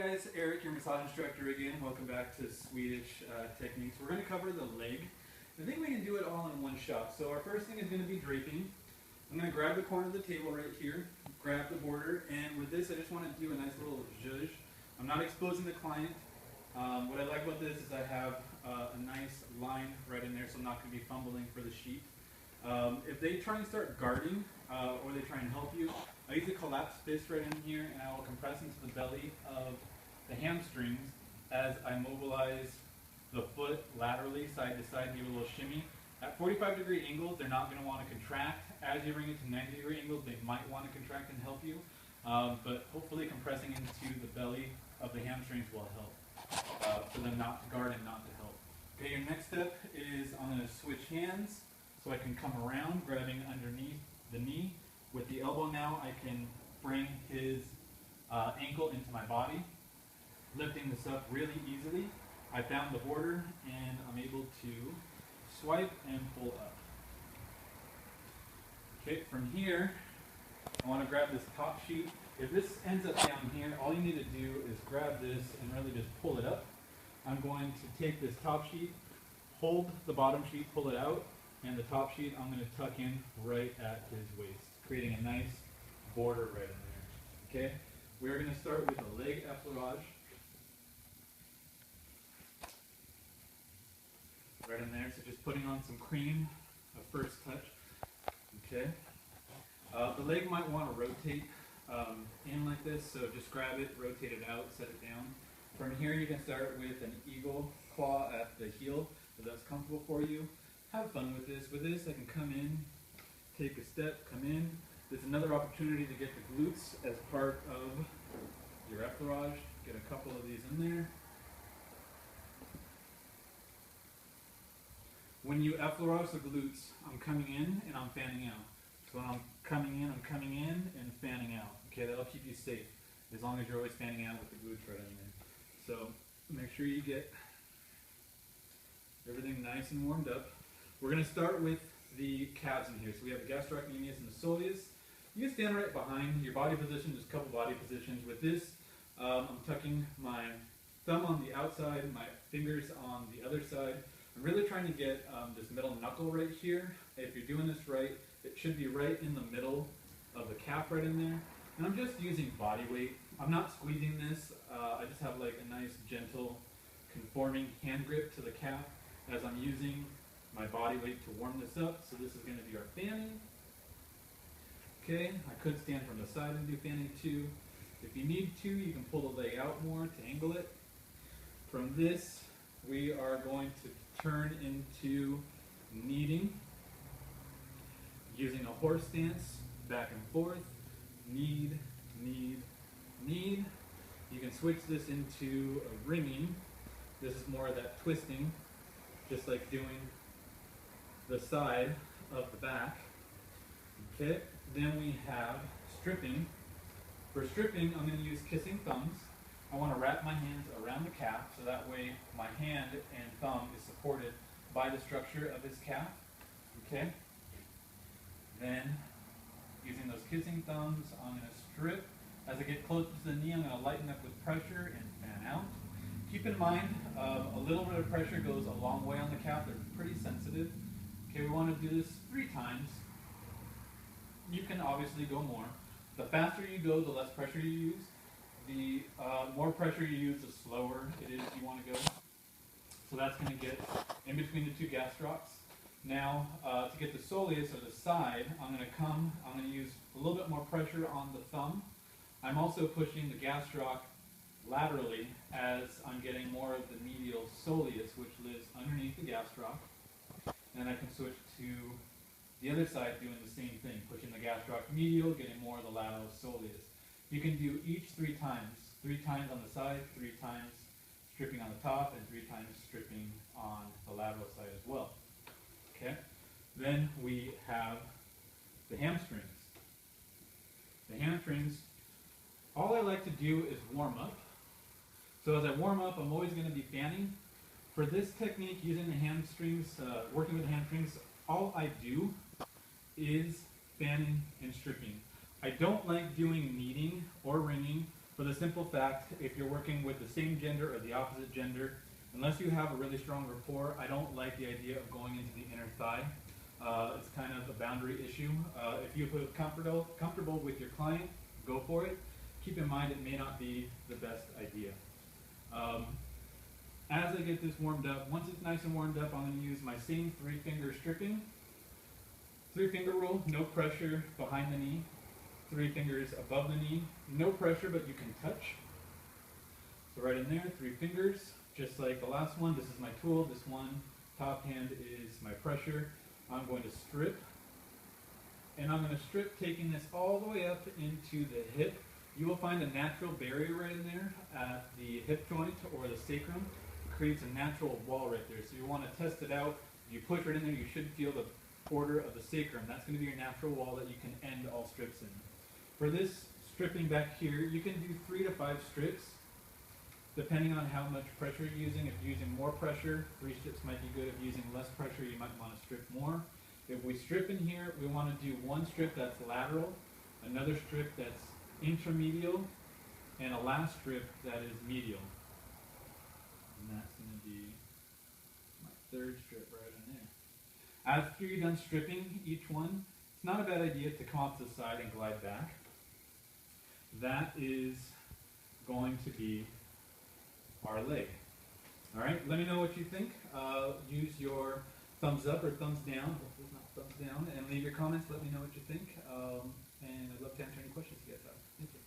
guys, Eric, your massage instructor again. Welcome back to Swedish techniques. We're going to cover the leg. I think we can do it all in one shot. So our first thing is going to be draping. I'm going to grab the corner of the table right here, grab the border, and with this I just want to do a nice little zhuzh. I'm not exposing the client. What I like about this is I have a nice line right in there, so I'm not going to be fumbling for the sheet. If they try and start guarding, or they try and help you, I use a collapsed fist right in here, and I will compress into the belly of the hamstrings as I mobilize the foot laterally, side to side, give a little shimmy. At 45-degree angles, they're not going to want to contract. As you bring it to 90-degree angles, they might want to contract and help you, but hopefully compressing into the belly of the hamstrings will help, for them not to guard and not to help. Okay, your next step is I'm going to switch hands so I can come around, grabbing underneath the knee. With the elbow now, I can bring his ankle into my body, lifting this up really easily. I found the border and I'm able to swipe and pull up. Okay, from here, I want to grab this top sheet. If this ends up down here, all you need to do is grab this and really just pull it up. I'm going to take this top sheet, hold the bottom sheet, pull it out, and the top sheet I'm going to tuck in right at his waist, creating a nice border right in there. Okay, we're going to start with a leg effleurage. Right in there, so just putting on some cream, a first touch. Okay, the leg might want to rotate in like this, so just grab it, rotate it out, set it down. From here you can start with an eagle claw at the heel, if that's comfortable for you. Have fun with this. With this I can come in, take a step, come in. There's another opportunity to get the glutes as part of your effleurage. Get a couple of these in there. When you effleurage the glutes, I'm coming in and I'm fanning out. So when I'm coming in and fanning out. Okay, that'll keep you safe as long as you're always fanning out with the glutes right in there. So make sure you get everything nice and warmed up. We're going to start with the calves in here. So we have the gastrocnemius and the soleus. You can stand right behind your body position, just a couple body positions. With this, I'm tucking my thumb on the outside, my fingers on the other side. I'm really trying to get this middle knuckle right here. If you're doing this right, it should be right in the middle of the calf right in there. And I'm just using body weight. I'm not squeezing this. I just have like a nice gentle conforming hand grip to the calf as I'm using my body weight to warm this up. So this is going to be our fanning. Okay, I could stand from the side and do fanning too. If you need to, you can pull the leg out more to angle it. From this, we are going to turn into kneading, using a horse stance, back and forth, knead, knead, knead. You can switch this into a ringing. This is more of that twisting, just like doing the side of the back. Okay, then we have stripping. For stripping, I'm going to use kissing thumbs. I want to wrap my hands around the calf so that way my hand and thumb is supported by the structure of his calf. Okay? Then, using those kissing thumbs, I'm going to strip. As I get close to the knee, I'm going to lighten up with pressure and fan out. Keep in mind, a little bit of pressure goes a long way on the calf. They're pretty sensitive. Okay, we want to do this 3 times. You can obviously go more. The faster you go, the less pressure you use. The more pressure you use, the slower it is you want to go. So that's going to get in between the 2 gastrocs. Now, to get the soleus or the side, I'm going to use a little bit more pressure on the thumb. I'm also pushing the gastroc laterally as I'm getting more of the medial soleus, which lives underneath the gastroc. And I can switch to the other side doing the same thing, pushing the gastroc medial, getting more of the lateral soleus. You can do each 3 times. 3 times on the side, 3 times stripping on the top, and 3 times stripping on the lateral side as well. Okay? Then we have the hamstrings. The hamstrings, all I like to do is warm up. So as I warm up, I'm always going to be fanning. For this technique, using the hamstrings, working with the hamstrings, all I do is fanning and stripping. I don't like doing kneading or ringing For the simple fact, if you're working with the same gender or the opposite gender, unless you have a really strong rapport, I don't like the idea of going into the inner thigh. It's kind of a boundary issue. If you feel comfortable with your client, go for it. Keep in mind it may not be the best idea. As I get this warmed up, once it's nice and warmed up, I'm going to use my same 3-finger stripping. 3-finger rule, no pressure behind the knee. 3 fingers above the knee, no pressure, but you can touch. So right in there, 3 fingers, just like the last one. This is my tool. This one, top hand, is my pressure. I'm going to strip, and I'm going to strip taking this all the way up into the hip. You will find a natural barrier right in there at the hip joint or the sacrum. It creates a natural wall right there. So you want to test it out. If you push right in there, you should feel the border of the sacrum. That's going to be your natural wall that you can end all strips in. For this stripping back here, you can do 3 to 5 strips, depending on how much pressure you're using. If you're using more pressure, 3 strips might be good. If you're using less pressure, you might want to strip more. If we strip in here, we want to do 1 strip that's lateral, another strip that's intramedia, and a last strip that is medial. And that's going to be my 3rd strip right in there. After you're done stripping each one, it's not a bad idea to come off to the side and glide back. That is going to be our leg. All right, let me know what you think. Use your thumbs up or thumbs down, hopefully it's not thumbs down, and leave your comments. Let me know what you think. And I'd love to answer any questions you guys have. Thank you.